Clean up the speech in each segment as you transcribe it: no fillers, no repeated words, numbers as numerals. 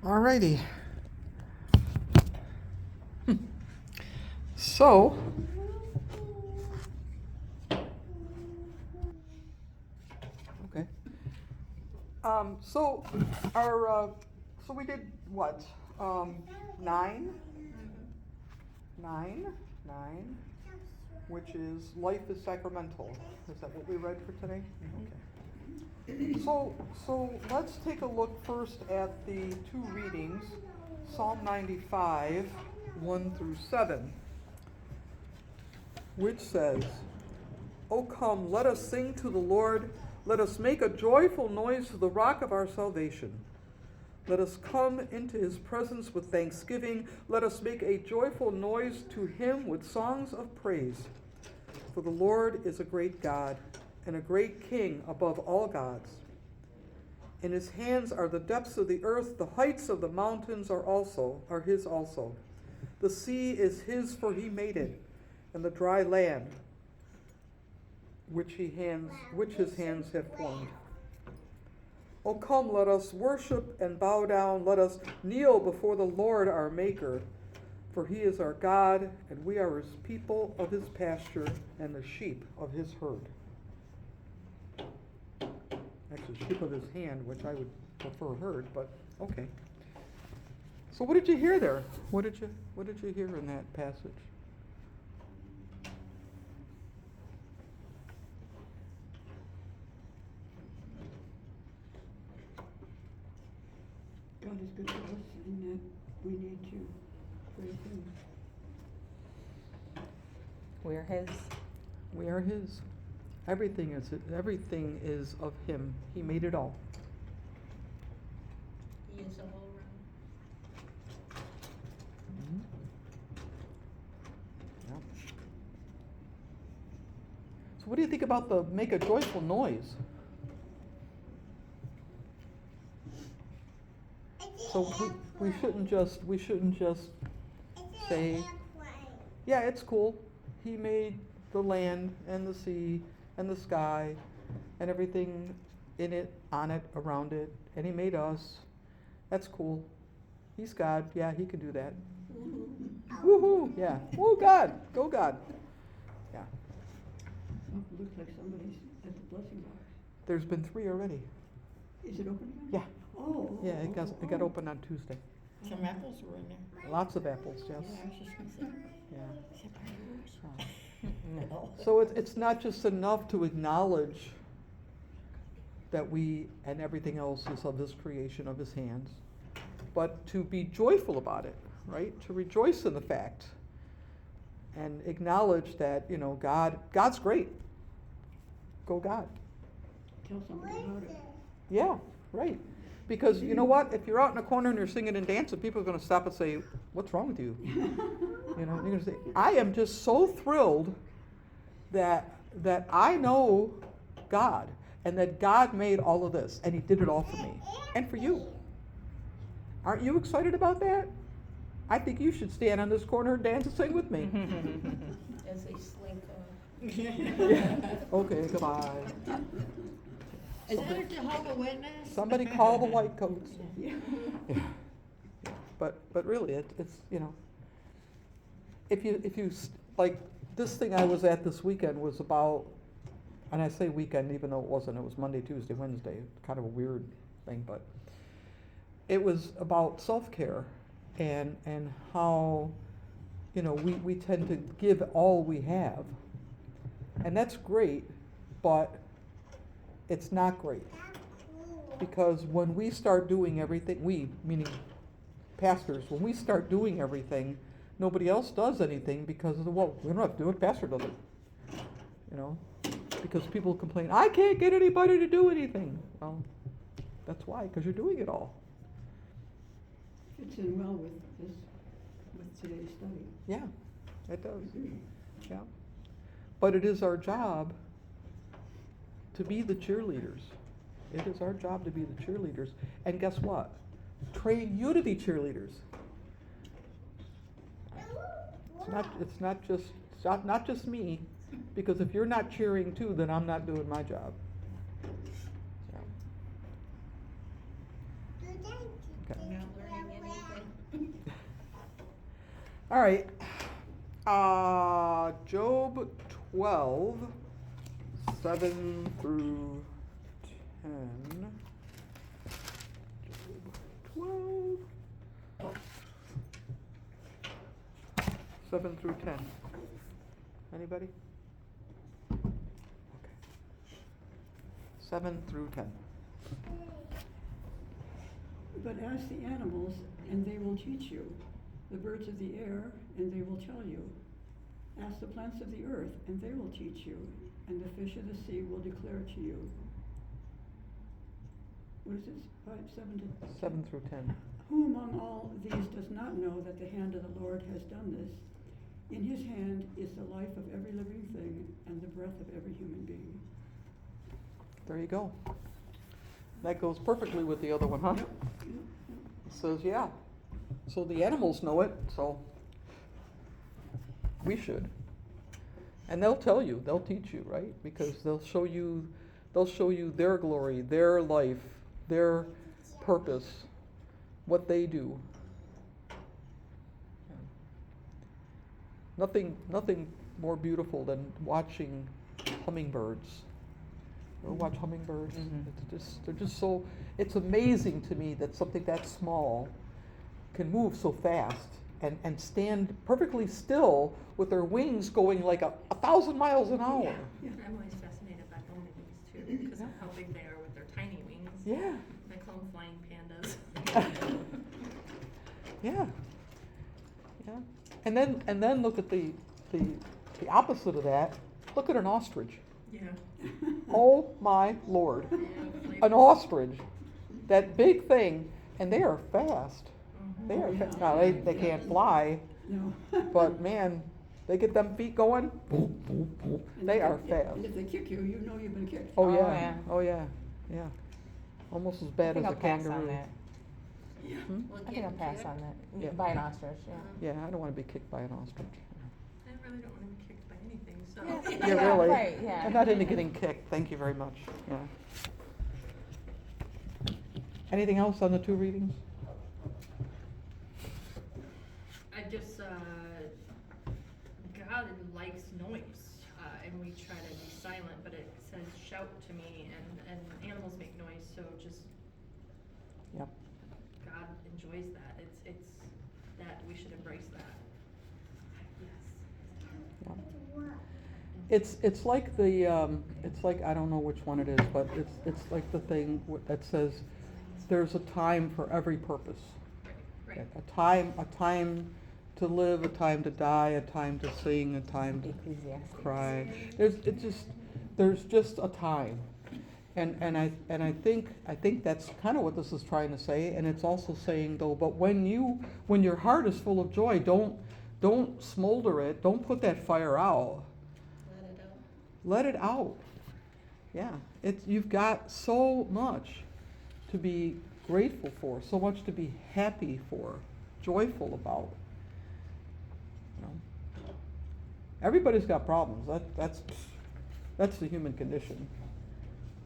Alrighty. So, okay. So so we did what? Nine, which is life is sacramental. Is that what we read for today? Okay. So let's take a look first at the two readings, Psalm 95, 1 through 7, which says, "O come, let us sing to the Lord. Let us make a joyful noise to the rock of our salvation. Let us come into his presence with thanksgiving. Let us make a joyful noise to him with songs of praise. For the Lord is a great God and a great King above all gods. In his hands are the depths of the earth, the heights of the mountains are his also. The sea is his, for he made it, and the dry land which his hands have formed. O come, let us worship and bow down. Let us kneel before the Lord our Maker. For he is our God, and we are his people of his pasture and the sheep of his herd." Actually, sheep of his hand, which I would prefer herd, but okay. So what did you hear there? What did you hear in that passage? God is good to us and that we need to praise him. We're his. We are his. Everything is of him. He made it all. He is a whole room. Mhm. Yep. So what do you think about the make a joyful noise? So we shouldn't just say, yeah, it's cool. He made the land and the sea and the sky and everything in it, on it, around it, and he made us. That's cool. He's God. Yeah, he can do that. Woohoo! Yeah. Woo, God. Go God. Yeah. Oh, it looks like somebody's at the blessing box. There's been 3 already. Is it open again? Yeah. Oh. Yeah, it got open on Tuesday. Some apples were in there. Lots of apples, yes. Yeah, I was just gonna say. Yeah. Is that part of yours? No. So it's not just enough to acknowledge that we and everything else is of his creation, of his hands, but to be joyful about it, right? To rejoice in the fact and acknowledge that, God's great. Go God. Tell somebody about it. Yeah, right. Because you know what? If you're out in a corner and you're singing and dancing, people are going to stop and say, "What's wrong with you?" You're going to say, "I am just so thrilled that I know God and that God made all of this and he did it all for me and for you." Aren't you excited about that? I think you should stand on this corner and dance and sing with me. As they slink Okay, goodbye. Is that a Jehovah's Witness? Somebody call the white coats. Yeah. Yeah. But really, it's if you like this thing I was at this weekend was about, and I say weekend even though it wasn't. It was Monday, Tuesday, Wednesday. Kind of a weird thing, but it was about self-care and how we tend to give all we have, and that's great, but it's not great. Because when we start doing everything, we, meaning pastors, when we start doing everything, nobody else does anything because of we don't have to do it, pastor does it. Because people complain, "I can't get anybody to do anything." Well, that's why, because you're doing it all. Fits in well with today's study. Yeah, it does. Yeah. But it is our job to be the cheerleaders. It is our job to be the cheerleaders. And guess what? Train you to be cheerleaders. It's not just me, because if you're not cheering too, then I'm not doing my job. Yeah. Okay. I'm not learning anything. All right. Job 12, 7 through 10. Job 12. 7 through 10. Anybody? Okay. 7 through 10. But ask the animals, and they will teach you, the birds of the air, and they will tell you. Ask the plants of the earth, and they will teach you, and the fish of the sea will declare to you. What is it, 7 to 7 through 10. Who among all these does not know that the hand of the Lord has done this? In his hand is the life of every living thing, and the breath of every human being. There you go. That goes perfectly with the other one, huh? It says, yeah. So the animals know it, so we should. And they'll tell you, they'll teach you, right? Because they'll show you their glory, their life, their purpose, what they do. Nothing more beautiful than watching hummingbirds. Or watch hummingbirds. They're just so. It's amazing to me that something that small can move so fast and stand perfectly still with their wings going like 1,000 miles an hour. Yeah. I'm always fascinated by bumblebees too, because of how big they are with their tiny wings. Yeah, I call them flying pandas. yeah, yeah. And then look at the opposite of that. Look at an ostrich. Yeah. Oh my Lord, an ostrich, that big thing, and they are fast. They are fast. Now they can't fly, No. but man, they get them feet going. Boom, boom, boom. And They if are fast. And if they kick you, you know you've been kicked. Oh Oh, yeah. yeah. Oh yeah. Yeah. Almost as I bad think as I'll a pass kangaroo. on that. Hmm? I think I'll pass on that. Yeah. By an ostrich, yeah. Yeah, I don't want to be kicked by an ostrich. I really don't want to be kicked by anything, so. Yeah, Yeah, really. right, yeah. I'm not into getting kicked. Thank you very much. Yeah. Anything else on the two readings? I just, God likes noise, and we try to be silent, but it says shout to me, and animals make noise, so just, Yep. God enjoys that. It's that, we should embrace that. Yes. Yep. It's like it's like, I don't know which one it is, but it's like the thing that says there's a time for every purpose. Right. A time to live, a time to die, a time to sing, a time to Ecclesiastes. cry. There's just a time, and I think that's kind of what this is trying to say, and it's also saying though, but when your heart is full of joy, don't smolder it, don't put that fire out. Let it out. Let it out. Yeah, you've got so much to be grateful for, so much to be happy for, joyful about. You know, everybody's got problems. That's the human condition.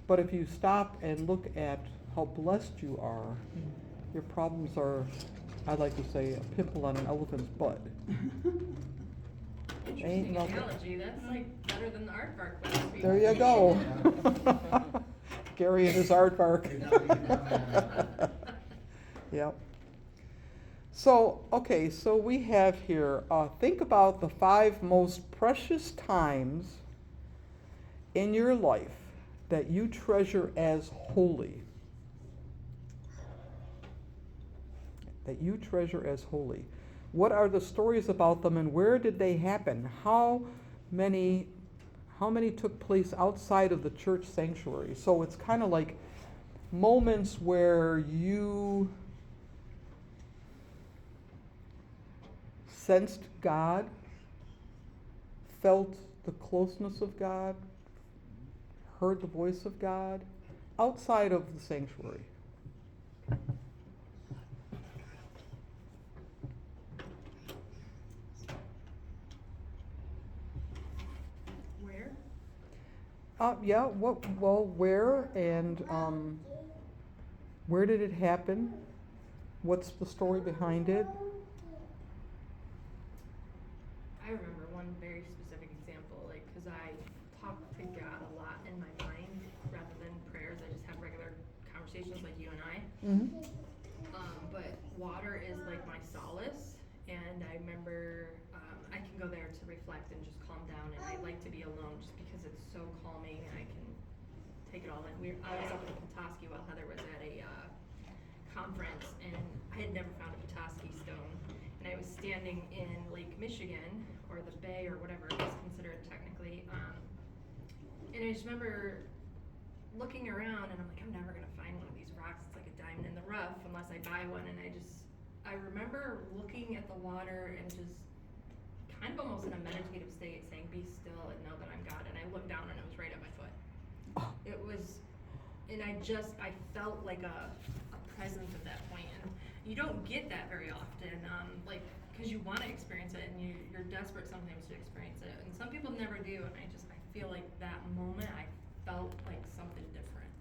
But if you stop and look at how blessed you are, your problems are, I like to say, a pimple on an elephant's butt. Ain't Interesting nothing. analogy, that's like better than the aardvark last week. There you go. Gary and his aardvark. Yep. So, okay, so we have here, think about the 5 most precious times in your life that you treasure as holy. That you treasure as holy. What are the stories about them and where did they happen? How many took place outside of the church sanctuary? So it's kind of like moments where you sensed God, felt the closeness of God, heard the voice of God, outside of the sanctuary. Where? Yeah, where and where did it happen? What's the story behind it? I remember one very specific example, like, cause I talk to God a lot in my mind rather than prayers. I just have regular conversations like you and I. Mm-hmm. But water is like my solace, and I remember I can go there to reflect and just calm down, and I like to be alone just because it's so calming and I can take it all in. I was up in Petoskey while Heather was at a conference, and I had never found a Petoskey stone, and I was standing in Lake Michigan, or the bay, or whatever it was considered technically, and I just remember looking around, and I'm like, I'm never gonna find one of these rocks. It's like a diamond in the rough unless I buy one. And I remember looking at the water and just kind of almost in a meditative state saying, be still and know that I'm God. And I looked down and it was right at my foot. It was, and I felt like a presence at that point. And you don't get that very often, like, cause you wanna experience it and you're desperate sometimes to experience it. And some people never do, and I feel like that moment I felt like something different.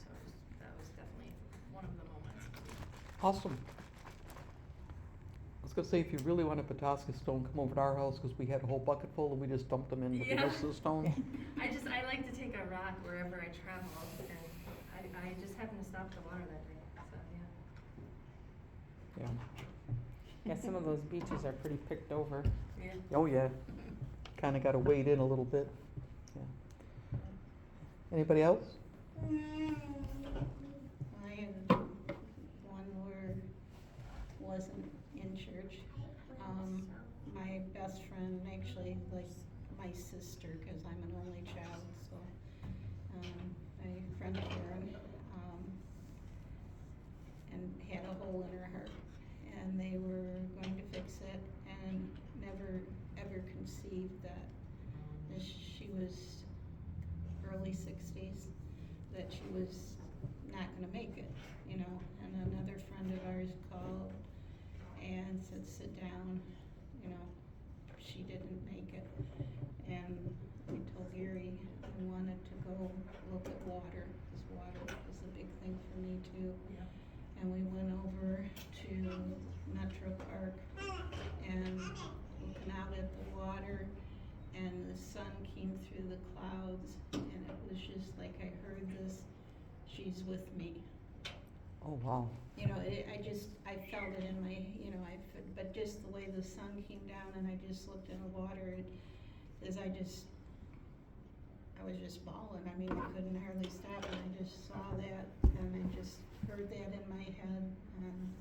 So that was definitely one of the moments. Awesome. I was gonna say, if you really want a Petoskey stone, come over to our house, because we had a whole bucket full and we just dumped them in with the Yeah. rest of the stones. I like to take a rock wherever I travel, and I just happened to stop the water that day, so yeah. Yeah. Yeah, some of those beaches are pretty picked over. Yeah. Oh, yeah. Kinda gotta wade in a little bit. Yeah. Anybody else? I had one where wasn't in church. My best friend, actually, like my sister, cause I'm an only child, so, my friend Karen, and had a hole in her heart. And they were going to fix it and never ever conceived that she was early 60s, that she was not gonna make it, you know. And another friend of ours called and said, sit down, you know, she didn't make it. And I told Gary I wanted to go look at water, because water was a big thing for me too. Yeah. And we went over to Metro Park and looking out at the water, and the sun came through the clouds, and it was just like I heard this, she's with me. Oh, wow. You know, I felt it in my, you know, but just the way the sun came down and I just looked in the water, I was just bawling. I mean, I couldn't hardly stop, and I just saw that, and I just heard that in my head, and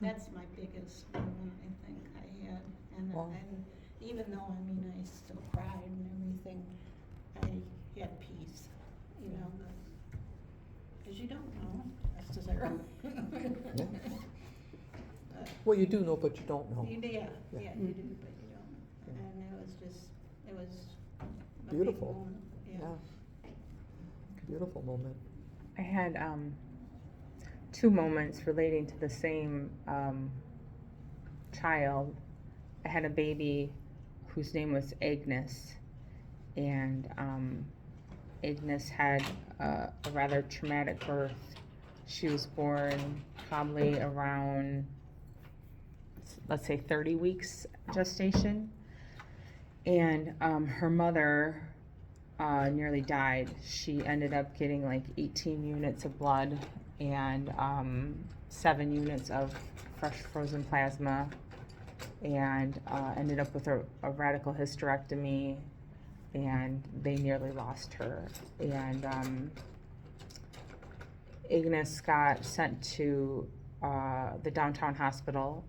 that's my biggest moment I think I had. Wow. And even though, I mean, I still cried and everything, I had peace, you know, because you don't know, that's just like, Yeah. Well, you do know, but you don't know. yeah, Yeah. you do, but you don't. Yeah. And it was a Beautiful. big moment, Yeah. Beautiful moment. I had two moments relating to the same child. I had a baby whose name was Agnes, and Agnes had a rather traumatic birth. She was born probably around, let's say, 30 weeks gestation, and her mother nearly died. She ended up getting like 18 units of blood and 7 units of fresh frozen plasma, and ended up with a radical hysterectomy, and they nearly lost her. And Agnes got sent to the downtown hospital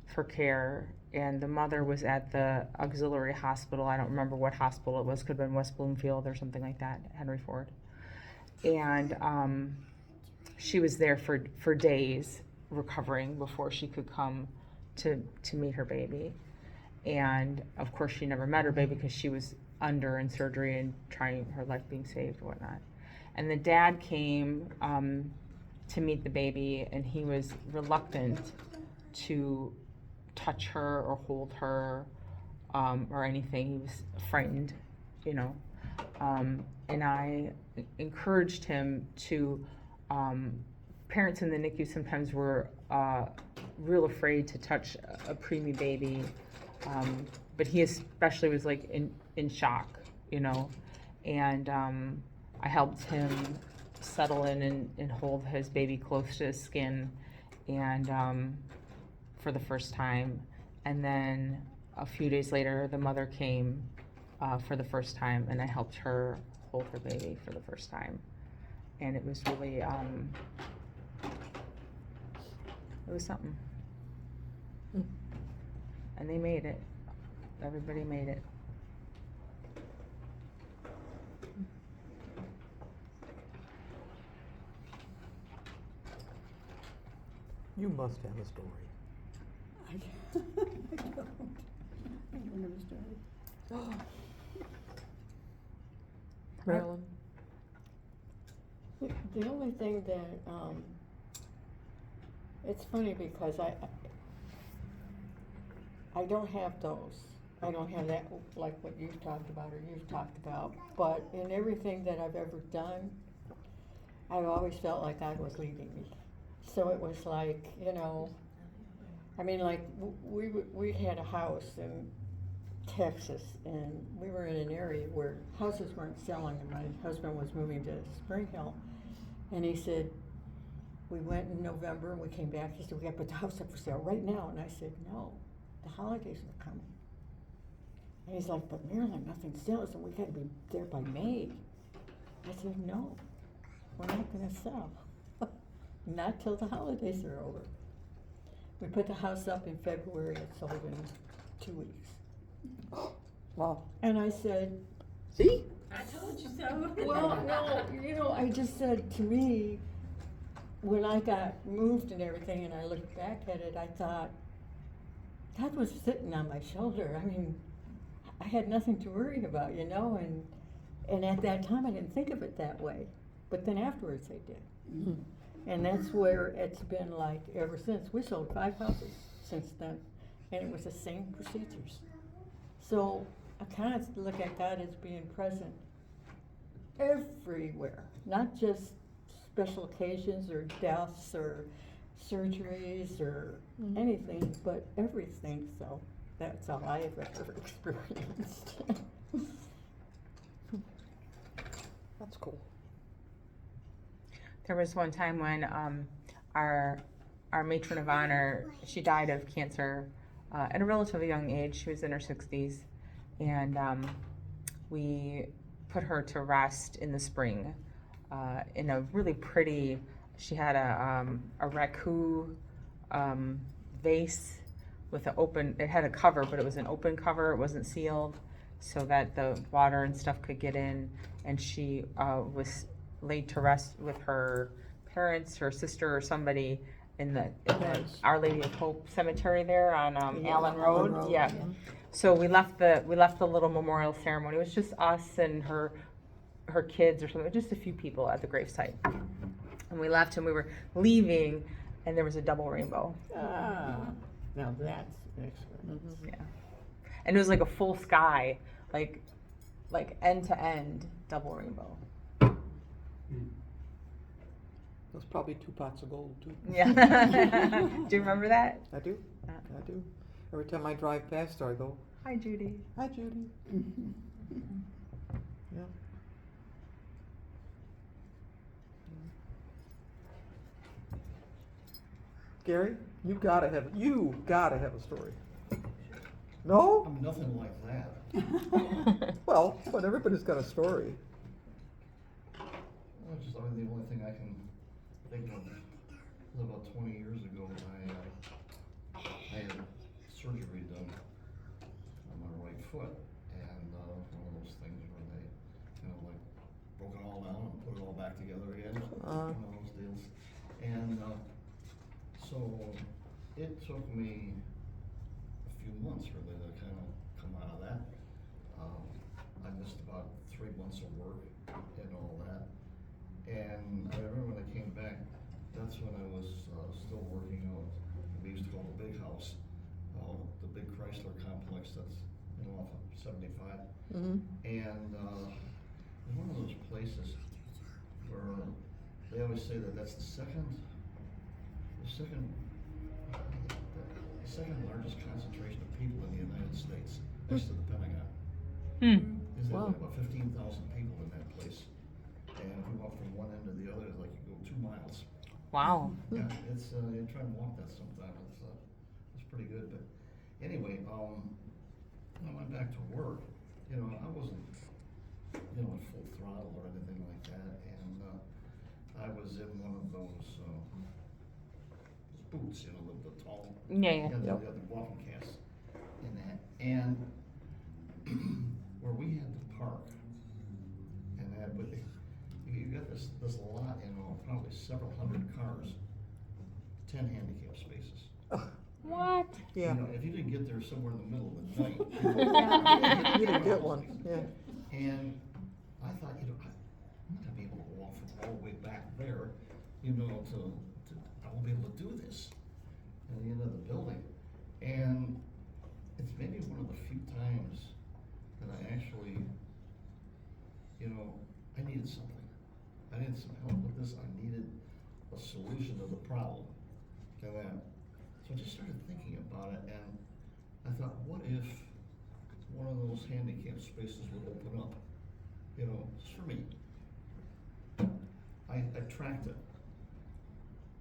for care, and the mother was at the auxiliary hospital. I don't remember what hospital it was, could have been West Bloomfield or something like that, Henry Ford. And she was there for days recovering before she could come to meet her baby. And of course she never met her baby because she was under in surgery and trying her life being saved and whatnot. And the dad came to meet the baby, and he was reluctant to touch her or hold her or anything. He was frightened, you know. And I encouraged him to parents in the NICU sometimes were real afraid to touch a preemie baby, but he especially was like in shock, you know, and I helped him settle in and hold his baby close to his skin, and for the first time, and then a few days later the mother came for the first time, and I helped her hold her baby for the first time, and it was really it was something. And they made it. Everybody made it. You must have a story. I don't have a story. Marilyn? The only thing that, it's funny because I don't have those. I don't have that, like what you've talked about or you've talked about. But in everything that I've ever done, I've always felt like God was leading me. So it was like, you know, I mean, like we had a house in Texas, and we were in an area where houses weren't selling, and my husband was moving to Spring Hill, and he said, we went in November and we came back, he said, we gotta put the house up for sale right now, and I said, no, the holidays are coming. And he's like, but Marilyn, nothing sells, and we gotta be there by May. I said, no, we're not gonna sell, not till the holidays are over. We put the house up in February, it sold in 2 weeks. Wow. And I said, See? I told you so. well, no, you know, I just said, to me, when I got moved and everything and I looked back at it, I thought, God was sitting on my shoulder. I mean, I had nothing to worry about, you know, and at that time I didn't think of it that way. But then afterwards I did. Mm-hmm. And that's where it's been like ever since. We sold 5 houses since then, and it was the same procedures. So I kind of look at God as being present everywhere, not just special occasions or deaths or surgeries or anything, but everything. So that's all I have ever experienced. That's cool. There was one time when our matron of honor, she died of cancer at a relatively young age. She was in her 60s, and we put her to rest in the spring in a really pretty. She had a raku vase with an open. It had a cover, but it was an open cover. It wasn't sealed, so that the water and stuff could get in. And she was laid to rest with her parents, her sister, or somebody in the Our Lady of Hope Cemetery there on Allen Road. Yeah. So we left the little memorial ceremony. It was just us and her kids or something, just a few people at the gravesite. And we left and we were leaving, and there was a double rainbow. Now that's excellent. Yeah. And it was like a full sky, like end to end double rainbow. That's probably 2 pots of gold, too. Yeah. Do you remember that? I do. I do. Every time I drive past her, I go, Hi, Judy. hi, Judy. Yeah. Gary, you gotta have a story. No? I'm nothing like that. Well, but everybody's got a story. Well, just, I mean, the only thing I can think of was about 20 years ago, I had surgery done on my right foot, and one of those things where they kind of like broke it all down and put it all back together again, one of those deals. And so it took me a few months really to kind of come out of that. I missed about 3 months of work and all that. And I remember when I came back, that's when I was still working out, we used to call the big house, the big Chrysler complex that's off of 75. Mm-hmm. And it's one of those places where they always say that that's the second the second largest concentration of people in the United States, next to the Pentagon. Is there Wow. about 15,000 people in that place? And if you walk from one end to the other, it's like you go 2 miles. Wow. Yeah, it's, you try and walk that sometime, it's pretty good, but anyway, when I went back to work, you know, I wasn't, you know, in full throttle or anything like that, and, I was in one of those boots, you know, the tall. Yeah, yeah. The Yep. other walking casts in that, and where we had to park, and that, but you got this lot, you know, probably several hundred cars, 10 handicap spaces. What? Yeah. You know, if you didn't get there somewhere in the middle of the night. You didn't get one, yeah. And I thought, you know, I'm not gonna be able to walk from all the way back there, you know, I won't be able to do this at the end of the building. And it's maybe one of the few times that I actually, you know, I needed something. I needed some help with this. I needed a solution to the problem. And then, so I just started thinking about it, and I thought, what if one of those handicap spaces would open up, you know, just for me? I tracked it.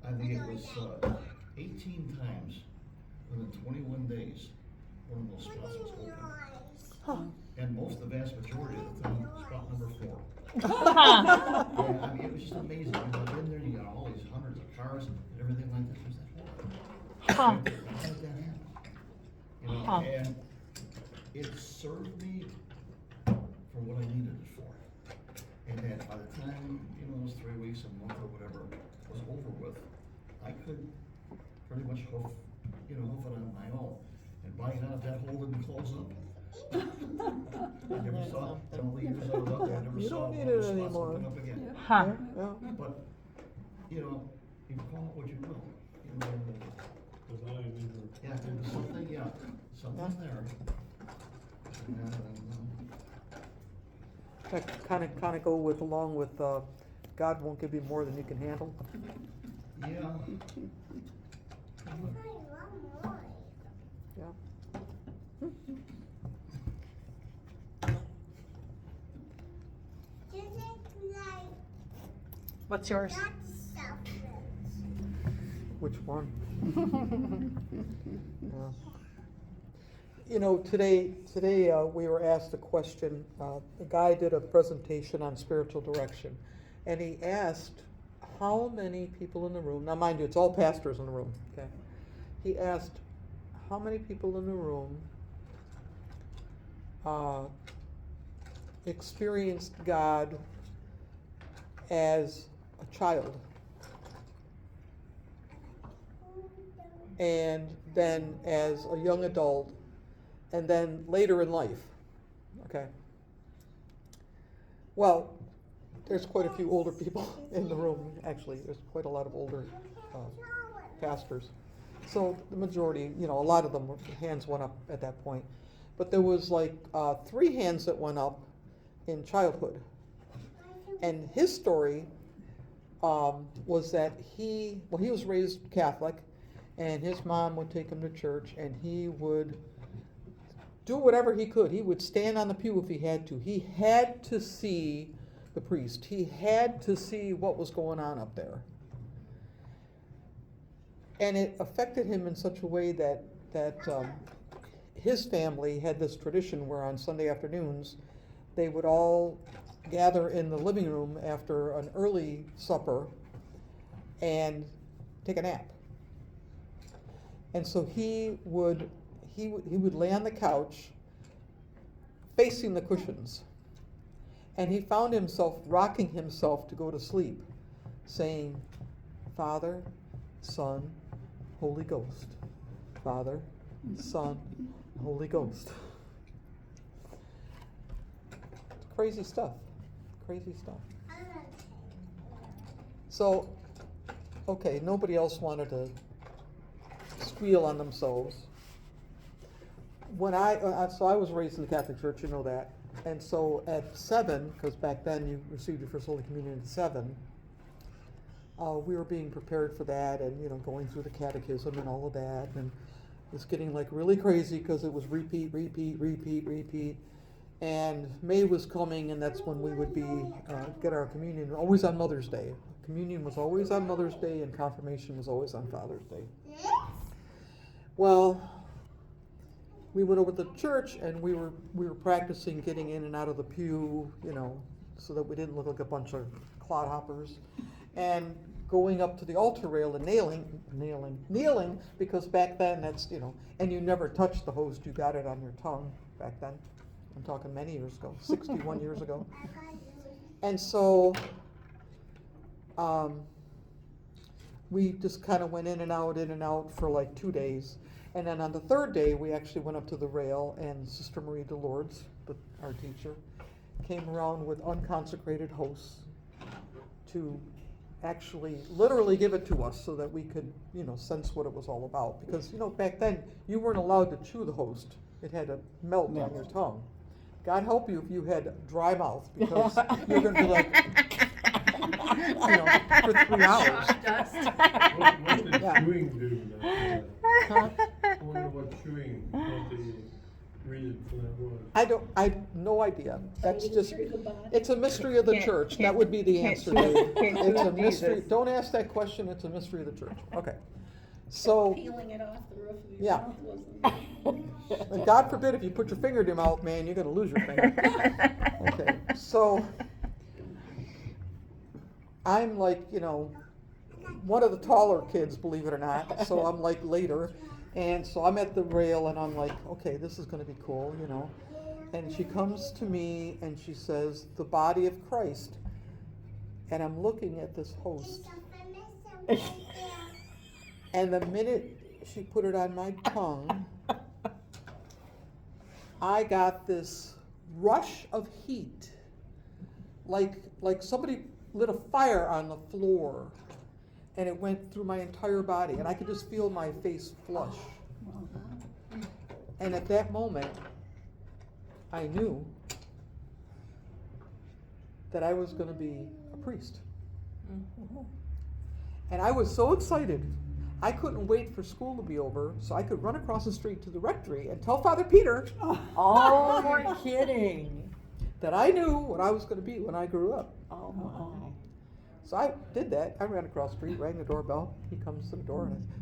I think it was 18 times within 21 days, one of those spots was open. And the vast majority of the time, spot number 4. Yeah, I mean, it was just amazing. You know, in there, you got all these hundreds of cars and everything like that. There's that whole. Huh. How did that happen? You know, Huh. and it served me for what I needed it for. And then by the time, you know, those 3 weeks, a month or whatever was over with, I could pretty much hoof it on my own. And by God, if that hole didn't close up, I never saw, in all the years I was out there, I never You saw don't one need of those it spots anymore. open up again. Huh. Yeah. But, you know, you call it what you will, you know, yeah, something there. And, That kind of go with, along with, God won't give you more than you can handle. yeah. Yeah. What's yours? Which one? Yeah. You know, today we were asked a question. A guy did a presentation on spiritual direction, and he asked how many people in the room. Now, mind you, it's all pastors in the room. Okay. He asked how many people in the room experienced God as a child, and then as a young adult, and then later in life. Okay. Well, there's quite a few older people in the room, actually. There's quite a lot of older pastors. So the majority, you know, a lot of them, hands went up at that point. But there was like 3 hands that went up in childhood. And his story was that he was raised Catholic, and his mom would take him to church, and he would do whatever he could. He would stand on the pew if he had to. He had to see the priest. He had to see what was going on up there. And it affected him in such a way that his family had this tradition where on Sunday afternoons they would all gather in the living room after an early supper and take a nap. And so he would lay on the couch facing the cushions, and he found himself rocking himself to go to sleep, saying, Father, Son, Holy Ghost. Father, Son, Holy Ghost. Crazy stuff. Crazy stuff. So, okay, nobody else wanted to squeal on themselves. When so I was raised in the Catholic Church, you know that. And so at 7, because back then you received your first Holy Communion at 7, we were being prepared for that, and you know, going through the catechism and all of that, and it's getting like really crazy because it was repeat. And May was coming, and that's when we would be get our communion, always on Mother's Day. Communion was always on Mother's Day, and confirmation was always on Father's Day. Well, we went over to the church, and we were practicing getting in and out of the pew, you know, so that we didn't look like a bunch of clodhoppers, and going up to the altar rail and kneeling, because back then that's, you know, and you never touched the host, you got it on your tongue back then. I'm talking many years ago, 61 years ago. And so we just kind of went in and out for like 2 days. And then on the third day, we actually went up to the rail, and Sister Marie DeLords, our teacher, came around with unconsecrated hosts to actually literally give it to us so that we could, you know, sense what it was all about. Because, you know, back then, you weren't allowed to chew the host. It had to melt on your tongue. God help you if you had dry mouth, because you're going to be like, you know, for 3 hours. Chalk dust. What did Yeah. chewing do? Huh? I wonder what chewing, what the reason for that was. I no idea. That's just, it's a mystery of the church. That would be the Can't answer. chew- Dave. can't It's chew a mystery. Jesus. Don't ask that question. It's a mystery of the church. Okay. So, Peeling it off the roof of your Yeah. mouth wasn't. and God forbid if you put your finger in your mouth, man, you're going to lose your finger. Okay. So, I'm like, you know, one of the taller kids, believe it or not. So I'm like later. And so I'm at the rail, and I'm like, okay, this is going to be cool, you know. And she comes to me and she says, the body of Christ. And I'm looking at this host. And the minute she put it on my tongue, I got this rush of heat, like somebody lit a fire on the floor, and it went through my entire body, and I could just feel my face flush. And at that moment, I knew that I was going to be a priest. And I was so excited. I couldn't wait for school to be over so I could run across the street to the rectory and tell Father Peter Oh, you're kidding. that I knew what I was going to be when I grew up. Oh, my. So I did that. I ran across the street, rang the doorbell. He comes to the door and I said,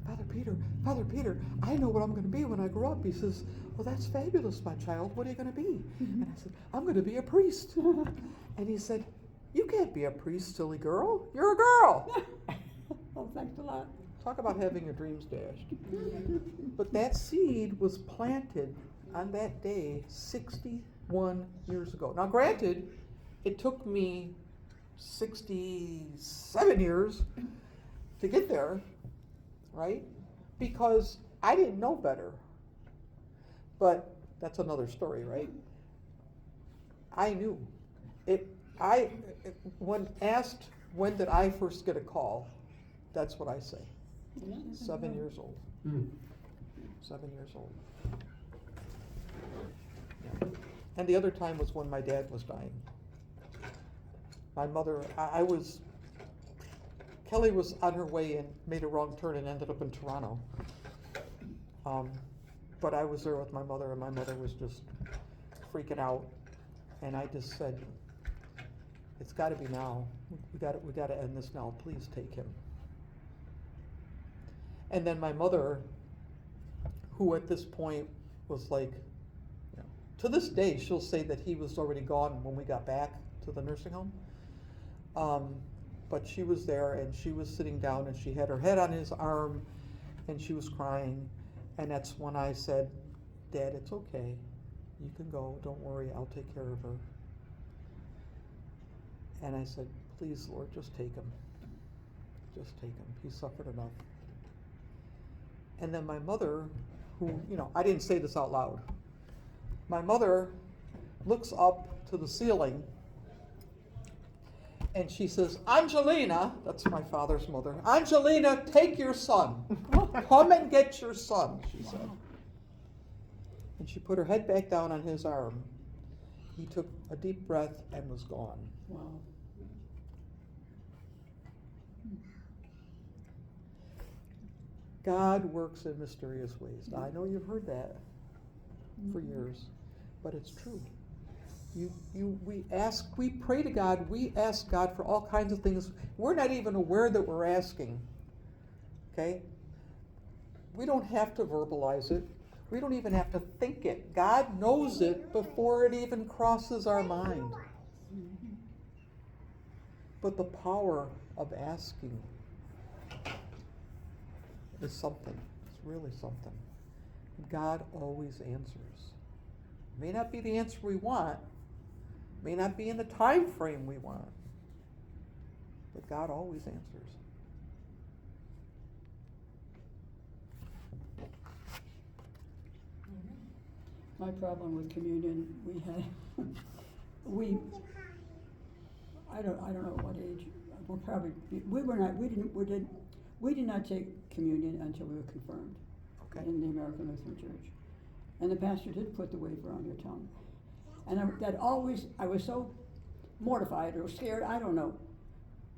Father Peter, I know what I'm going to be when I grow up. He says, well, that's fabulous, my child. What are you going to be? And I said, I'm going to be a priest. And he said, you can't be a priest, silly girl. You're a girl. Oh, thanks a lot. Talk about having your dreams dashed. But that seed was planted on that day 61 years ago. Now, granted, it took me 67 years to get there, right? Because I didn't know better. But that's another story, right? I knew. When asked when did I first get a call, that's what I say. 7 years old. 7 years old. Yeah. And the other time was when my dad was dying. My mother, Kelly was on her way and made a wrong turn and ended up in Toronto. But I was there with my mother, and my mother was just freaking out. And I just said, it's got to be now. We got to end this now. Please take him. And then my mother, who at this point was like, you know, to this day, she'll say that he was already gone when we got back to the nursing home. But she was there, and she was sitting down, and she had her head on his arm, and she was crying. And that's when I said, Dad, it's okay. You can go. Don't worry. I'll take care of her. And I said, please, Lord, just take him. Just take him. He suffered enough. And then my mother, who, you know, I didn't say this out loud. My mother looks up to the ceiling and she says, Angelina, that's my father's mother, Angelina, take your son. Come and get your son, she said. And she put her head back down on his arm. He took a deep breath and was gone. Wow. God works in mysterious ways. I know you've heard that for years, but it's true. We pray to God, we ask God for all kinds of things. We're not even aware that we're asking. Okay? We don't have to verbalize it. We don't even have to think it. God knows it before it even crosses our mind. But the power of asking is something. It's really something. God always answers. May not be the answer we want, may not be in the time frame we want, but God always answers. My problem with communion, I don't know what age, we did not take communion until we were confirmed Okay. in the American Lutheran Church. And the pastor did put the wafer on your tongue. And I was so mortified or scared, I don't know.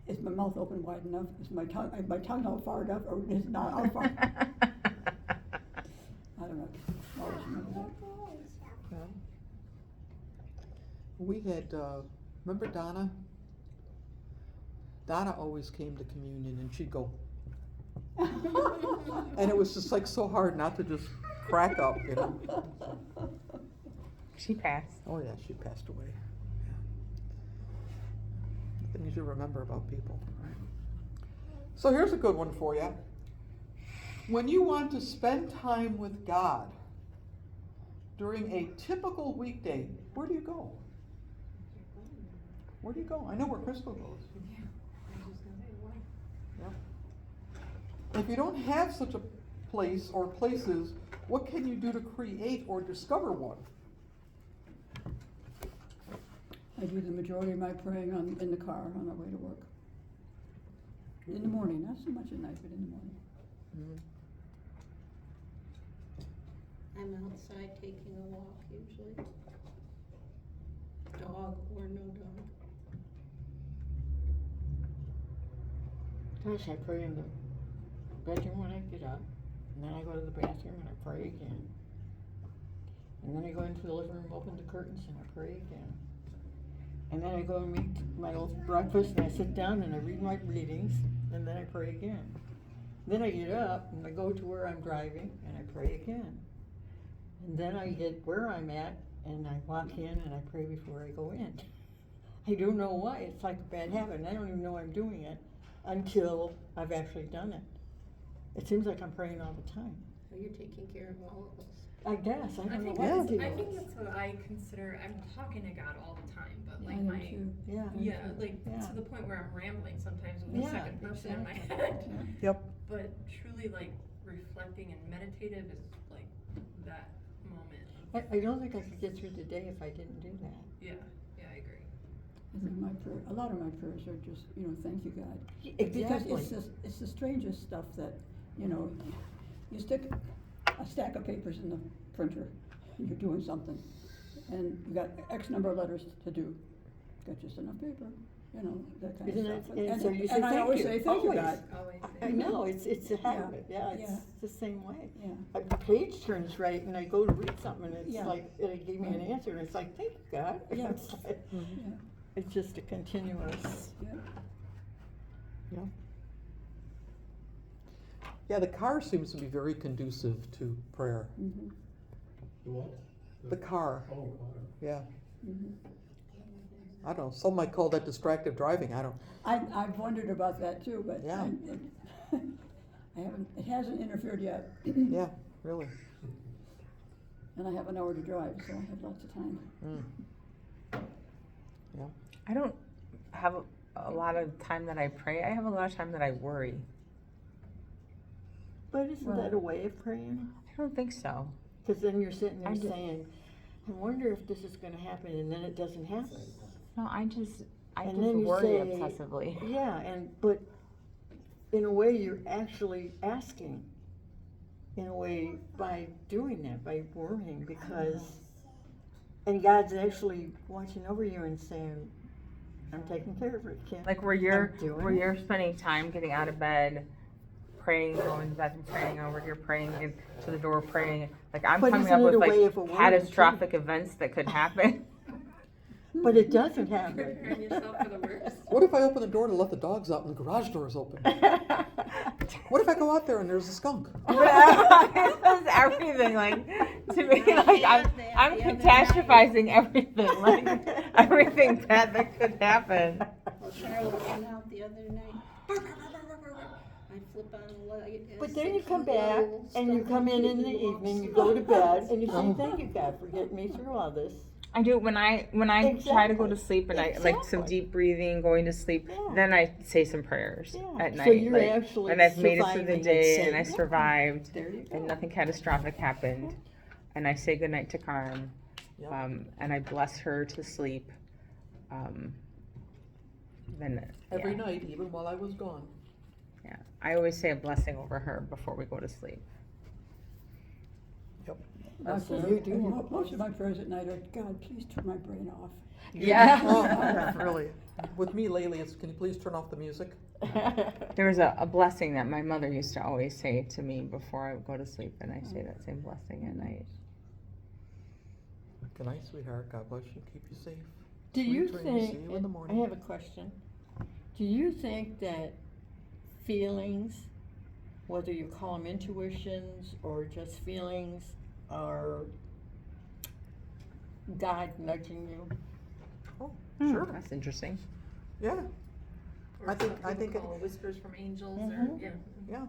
Is my mouth open wide enough? Is my tongue out far enough, or is it not out far? I don't know. Always remember that. Yeah. We had, remember Donna? Donna always came to communion and she'd go, and it was just like so hard not to just crack up, you know. She passed. Oh yeah, she passed away. Yeah. Things you remember about people, right? So here's a good one for you. When you want to spend time with God during a typical weekday, where do you go? Where do you go? I know where Crystal goes. Yeah. If you don't have such a place or places, what can you do to create or discover one? I do the majority of my praying in the car on my way to work. In the morning, not so much at night, but in the morning. Mm. I'm outside taking a walk usually. Dog or no dog. Gosh, I pray in the bedroom when I get up, and then I go to the bathroom and I pray again. And then I go into the living room, open the curtains, and I pray again. And then I go and eat my little breakfast, and I sit down and I read my readings, and then I pray again. Then I get up and I go to where I'm driving and I pray again. And then I get where I'm at and I walk in and I pray before I go in. I don't know why, it's like a bad habit, and I don't even know I'm doing it until I've actually done it. It seems like I'm praying all the time. So you're taking care of all of us. I guess, I I don't know think what that's, to do. I think that's what I consider, I'm talking to God all the time, but I like do my, too. Yeah. like Yeah. to the point where I'm rambling sometimes with the Yeah, second person in my exactly. head. Yep. But truly like reflecting and meditative is like that moment. I don't think I could get through the day if I didn't do that. Yeah, I agree. I think a lot of my prayers are just, thank you, God. Exactly. Because it's the strangest stuff that, you stick a stack of papers in the printer, and you're doing something, and you got X number of letters to do. Got just enough paper, that kind Isn't of it? stuff. And And, so you say and I thank always you. say, thank you, Always. God. Always. I know, it's a habit, yeah, it's Yeah. the same way. Yeah. A page turns right and I go to read something and it's Yeah. like, it gave me an answer and it's like, thank you, God. Yeah. It's like- Yeah, It's just a continuous, yeah. Yeah. Yeah, the car seems to be very conducive to prayer. Mhm, The what? The car, Oh, car. yeah. mhm. I don't know, some might call that distracted driving, I don't. I've wondered about that too, but Yeah. it hasn't interfered yet. Yeah, really. And I have an hour to drive, so I have lots of time. Mm. Yeah. I don't have a lot of time that I pray. I have a lot of time that I worry. but isn't that a way of praying? I don't think so. Cause then you're sitting there I do. saying, I wonder if this is gonna happen, and then it doesn't happen. No, I just And then you worry say- obsessively. Yeah, but in a way, you're actually asking, in a way, by doing that, by worrying, because, and God's actually watching over you and saying, I'm taking care of it, Kim. Like where I'm you're doing where it." you're spending time getting out of bed, praying, going to the bathroom praying, over here praying, and to the door praying. Like I'm But coming isn't up it with a way like of avoiding catastrophic events that could happen. But it doesn't happen. Preparing yourself for the worst. What if I open the door to let the dogs out and the garage door is open? What if I go out there and there's a skunk? It's everything like to me like I'm catastrophizing everything like everything bad that could happen. Well, Charlotte went out the other night. I flip on the light. and But I then say, you come back "Hello, and you stop come in the kicking the evening, you walls." go to bed, and you say, thank you, God, for getting me through all this. I do when I try to go to Exactly. sleep and I like some Exactly. deep breathing, going to sleep. Yeah. Then I say some prayers Yeah. at So night. you're like, actually and I've made it through the surviving day and and I safe. survived There you go. and nothing catastrophic happened. And I say goodnight to Carm, Yep. and I bless her to sleep. Then Every yeah, night, even while I was gone. yeah, I always say a blessing over her before we go to sleep. Yep. Actually, you do. most of my prayers at night are, God, please turn my brain off. Yeah. Oh, really. With me lately, it's, can you please turn off the music? There was a blessing that my mother used to always say to me before I would go to sleep, and I say that same blessing at night. Good night, sweetheart. God bless you. Keep you safe. Do you Sweet dreams. See think, you in the I morning. have a question. Do you think that feelings, whether you call them intuitions or just feelings, are God nudging you? Oh, sure. That's interesting. Yeah, Or I think- some I people think it- call it whispers from angels Mhm. or, yeah. yeah.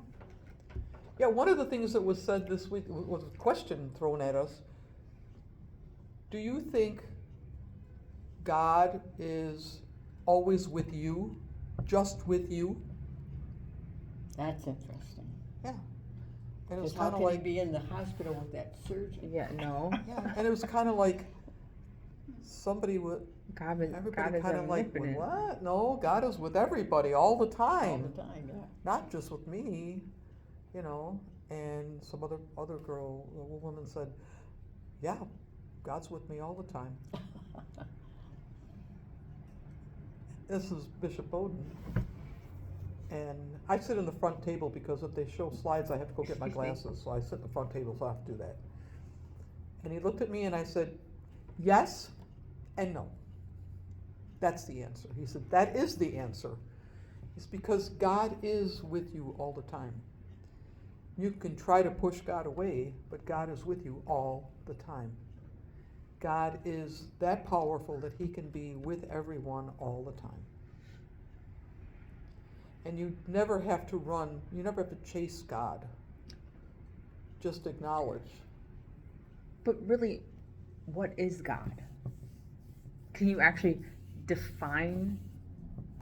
Yeah, one of the things that was said this week was a question thrown at us. Do you think God is always with you, just with you? That's interesting. Yeah. And it was Because how kind of can he like, be in the hospital with that surgeon? Yeah, no. yeah, and it was kind of like somebody would, God is everybody kind of like, omnipotent. what? No, God is with everybody all the All time. the time, yeah. Not just with me, you know. And some other girl, a woman said, yeah, God's with me all the time. This is Bishop Bowden. And I sit in the front table because if they show slides, I have to go get my glasses. So I sit in the front table, so I have to do that. And he looked at me and I said, yes and no. That's the answer. He said, that is the answer. It's because God is with you all the time. You can try to push God away, but God is with you all the time. God is that powerful that he can be with everyone all the time. And you never have to run, you never have to chase God. Just acknowledge. But really, what is God? Can you actually define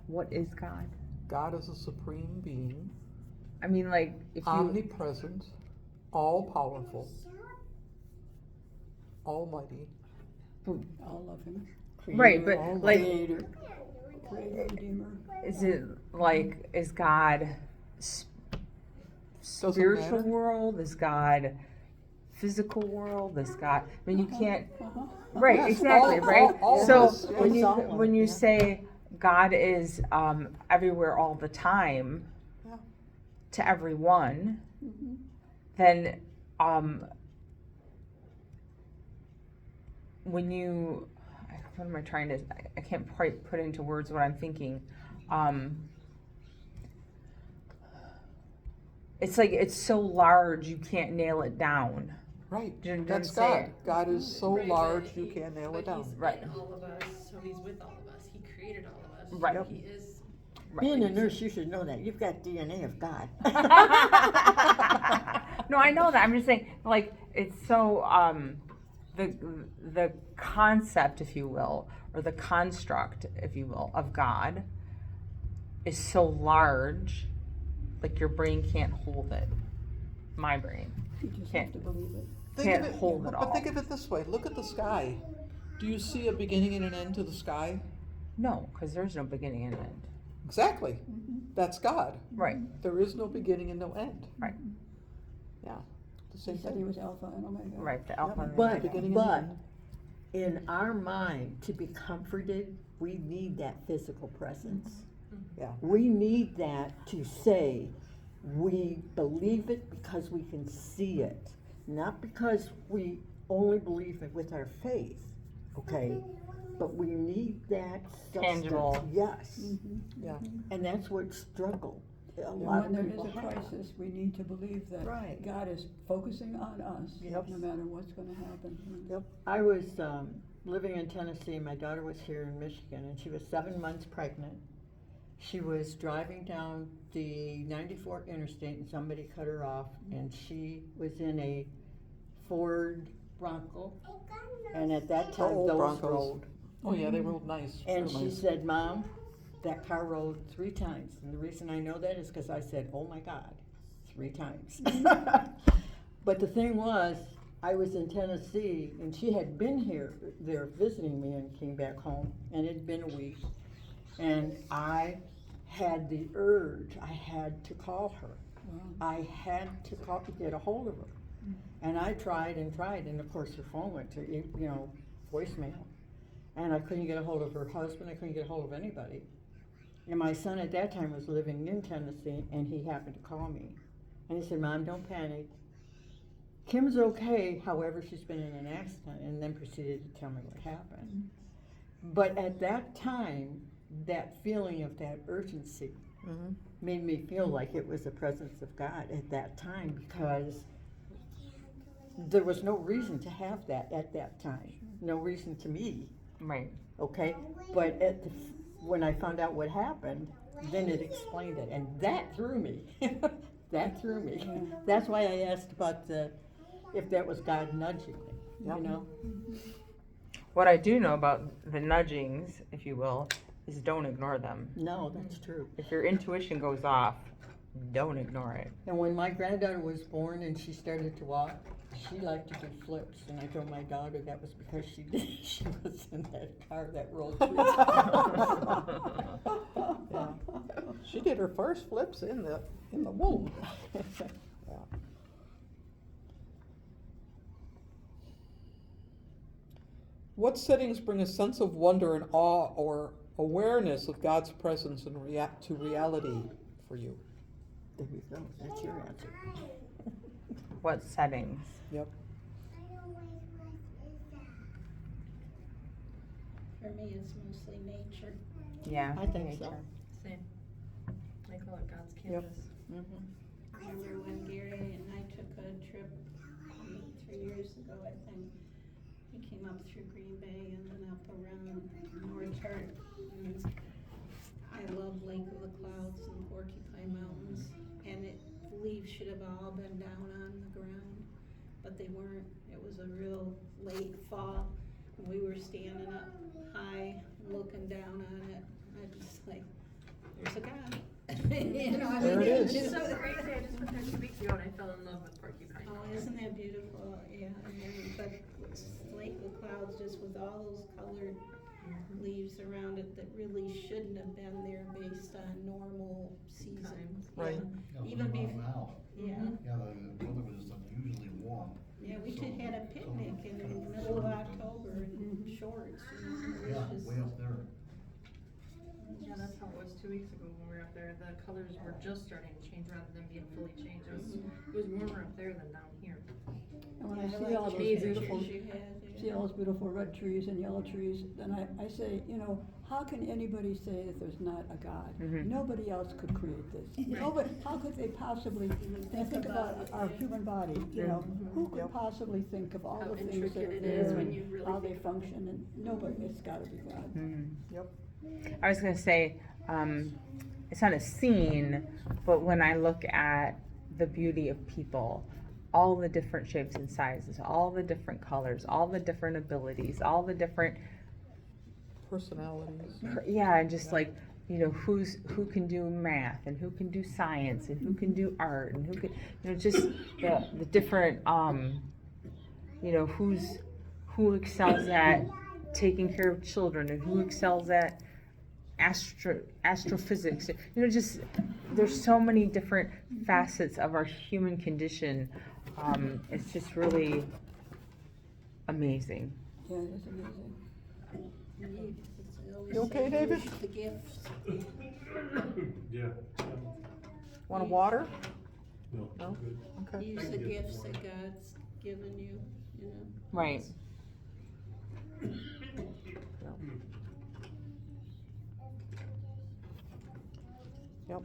what is God? God is a supreme being, I mean, like, if you. omnipresent, all-powerful, almighty. All of him. Right, but, Creator, like- Creator. Creator, Redeemer. Is it like, is God spiritual matter. world? Is God physical world? Is God, I mean, you can't, Uh-huh. right, Yes, exactly, all- right? all of So us, when yes. you, All of when it, you yeah. say God is everywhere all the time Yeah. to everyone, Mhm. then when you, what am I trying to, I can't quite put into words what I'm thinking. It's like it's so large you can't nail it down. Right, Do you that's understand? God. God is so Right, large but you he- can't nail but it down. he's Right. in all of us, so he's with all of us. He created all of us. Right. He is. Being a nurse, you should know that. You've got DNA of God. No, I know that. I'm just saying, like, it's so the concept, if you will, or the construct, if you will, of God is so large, like your brain can't hold it. My brain. You just Can't- have to believe it. Can't hold it all. But think of it this way. Look at the sky. Do you see a beginning and an end to the sky? No, because there's no beginning and end. Exactly. That's God. Right. There is no beginning and no end. Right. Yeah. The He same said he thing. was Alpha and Omega. Right. The alpha and the But, omega. beginning and but, end. in our mind, to be comforted, we need that physical presence. Yeah. We need that to say, We believe it because we can see it, not because we only believe it with our faith, okay? But we need that substance. Tangible. Yes, Yeah. and that's what struggle a And lot when of there people is a have. crisis, we need to believe that Right. God is focusing on us, Yep. no matter what's gonna happen. Yep. I was living in Tennessee, my daughter was here in Michigan, and she was 7 months pregnant. She was driving down the 94 interstate and somebody cut her off, and she was in a Ford Bronco. And at that time, old those Broncos. rolled. Oh, yeah, they rode nice. And real she nice. said, Mom, that car rode 3 times. And the reason I know that is because I said, oh my God, 3 times. But the thing was, I was in Tennessee and she had been there visiting me and came back home, and it had been a week. And I had the urge, I had to call her. Wow. I had to get a hold of her. And I tried, and of course her phone went to, voicemail. And I couldn't get a hold of her husband, I couldn't get a hold of anybody. And my son at that time was living in Tennessee, and he happened to call me. And he said, Mom, don't panic. Kim's okay, however, she's been in an accident, and then proceeded to tell me what happened. But at that time, that feeling of that urgency Mhm. made me feel like it was the presence of God at that time, because there was no reason to have that at that time. No reason to me, Right. okay? But when I found out what happened, then it explained it, and that threw me. That threw me. Yeah. That's why I asked about if that was God nudging me, Yep. you know? What I do know about the nudgings, if you will, is don't ignore them. No, that's true. If your intuition goes off, don't ignore it. And when my granddaughter was born and she started to walk, she liked to do flips, and I told my daughter that was because she was in that car that rolled through. Yeah. She did her first flips in the womb. Yeah. What settings bring a sense of wonder and awe or awareness of God's presence and to reality for you? There you go, that's your answer. What settings? Yep. For me, it's mostly nature. Yeah. I think so. Same. I call it God's Yep. canvas. I remember when Gary and I took a trip 3 years ago, I think. We came up through Green Bay and then up around North Hart. And I love Lake of the Clouds and Porcupine Mountains, and the leaves should have all been down on the ground, but they weren't. It was a real late fall, and we were standing up high, looking down on it. I just like, there's a God. You know, I There mean, it it's is. It's just so crazy. I just went there 2 weeks ago and I fell in love with porcupine. Oh, isn't that beautiful? Yeah, and then, but it's Lake of the Clouds, just with all those colored leaves around it that really shouldn't have been there based on normal season. Times. Right. Yeah, Even what about bef- now? Yeah, Yeah, the weather was unusually warm. yeah, we just had a picnic in the middle of October in shorts, and it Yeah, was just. way up there. Yeah, that's how it was 2 weeks ago when we were up there. The colors were just starting to change rather than being fully changed. It was warmer up there than down here. And when I Yeah, see like all those the beautiful, pictures you had, yeah. see all those beautiful red trees and yellow trees, then I say, how can anybody say that there's not a God? Mhm. Nobody else could create this. Right. Nobody, how could they possibly, and think about our human body, who could Yep. possibly think of all How the things that intricate are it is there when and you really how they think about it. function, and nobody, it's gotta be God. Mhm. Yep. I was gonna say, it's not a scene, but when I look at the beauty of people, all the different shapes and sizes, all the different colors, all the different abilities, all the different, Personalities. yeah, and just like, who can do math and who can do science and who can do art and who can, just the different, who excels at taking care of children and who excels at astrophysics. Just there's so many different facets of our human condition. It's just really amazing. Yeah, it's amazing. It's always You okay, say David? use the gifts. Yeah. Want a water? No, No? I'm good. Okay. Use I the can get gifts one. that God's given you, you know. Right. Yep.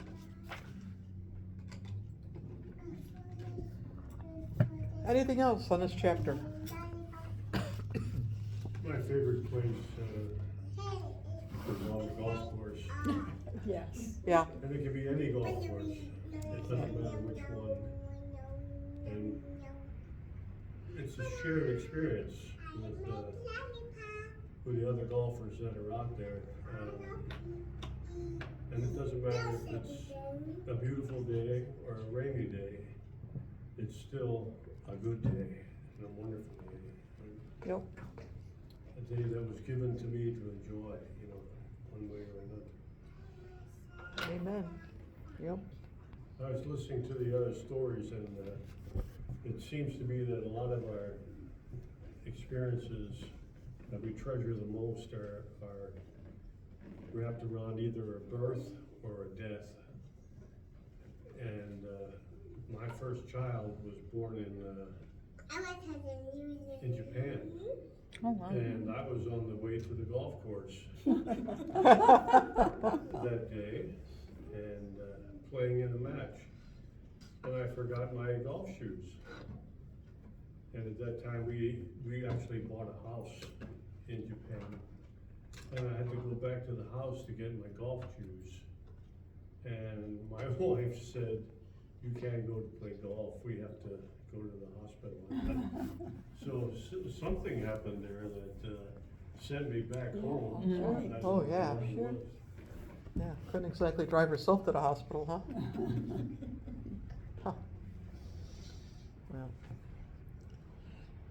Anything else on this chapter? My favorite place, is on the golf course. Yes. Yeah, And it could be any golf course, it doesn't matter which one. And it's a shared experience with the other golfers that are out there. And it doesn't matter if it's a beautiful day or a rainy day, it's still a good day and a wonderful day. yep. A day that was given to me to enjoy, one way or another. Amen. Yep. I was listening to the other stories, and it seems to be that a lot of our experiences that we treasure the most are wrapped around either a birth or a death. And my first child was born in Japan, Oh, wow. and I was on the way to the golf course that day and playing in a match, and I forgot my golf shoes. And at that time, we actually bought a house in Japan, and I had to go back to the house to get my golf shoes. And my wife said, "You can't go to play golf. We have to go to the hospital." So something happened there that sent me back home. Mhm. That's Oh, what yeah. it Sure. was. Yeah, couldn't exactly drive herself to the hospital, huh? Huh. Well.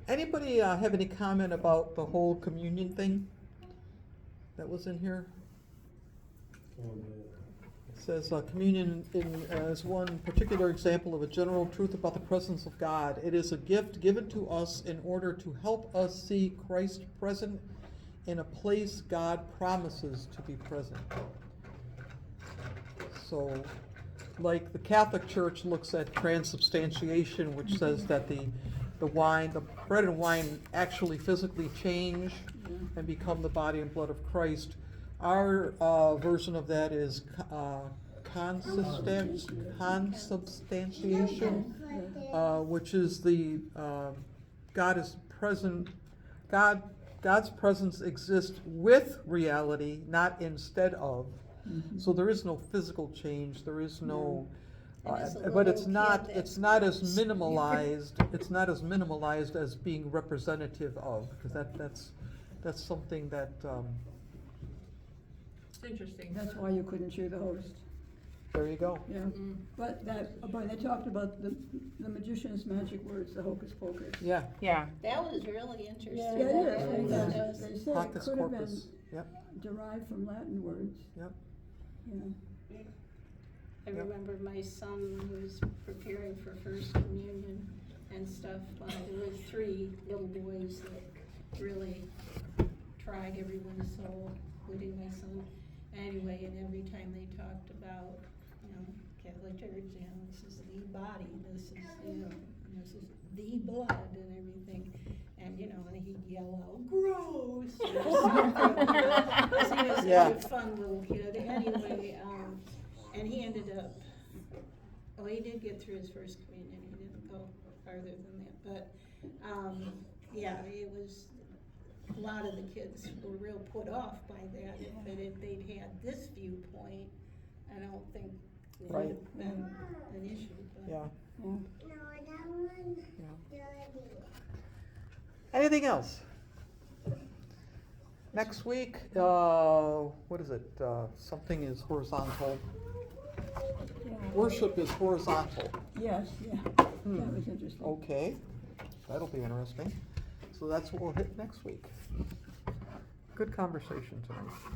Anybody have any comment about the whole communion thing that was in here? Oh, no. It says communion is one particular example of a general truth about the presence of God. It is a gift given to us in order to help us see Christ present in a place God promises to be present. So, like the Catholic Church looks at transubstantiation, which says that the bread and wine actually physically change and become the body and blood of Christ. Our version of that is consubstantiation, which is the God is present. God's presence exists with reality, not instead of. So there is no physical change. There is no. And as a But it's little not. kid, It's that's not as gross. minimalized. It's not as minimalized as being representative of, because that's something that. It's interesting. That's why you couldn't chew the host. There you go. Yeah, but they talked about the magician's magic words, the hocus pocus. Yeah. Yeah. That was really interesting. Yeah, Yeah. it is. That was- They said it Hocus could have been corpus. Yep. derived from Latin words. Yep. Yeah. I remember my son was preparing for First Communion and stuff. There were 3 little boys that really tried everyone's soul, including my son. Anyway, and every time they talked about, Catholic Church, this is the body, this is, this is the blood and everything. And, and he'd yell out, "Gross!" or something. 'Cause he was such Yeah. a fun little kid. Anyway, and he ended up, he did get through his First Communion. He didn't go farther than that. But, yeah, it was, a lot of the kids were real put off by that. But if they'd had this viewpoint, I don't think it would Right. have been an issue. But Yeah. Yeah. Anything else? Next week, what is it? Something is horizontal. Worship is horizontal. Yes, yeah, Hmm. that was interesting. Okay, that'll be interesting. So that's what we'll hit next week. Good conversation tonight.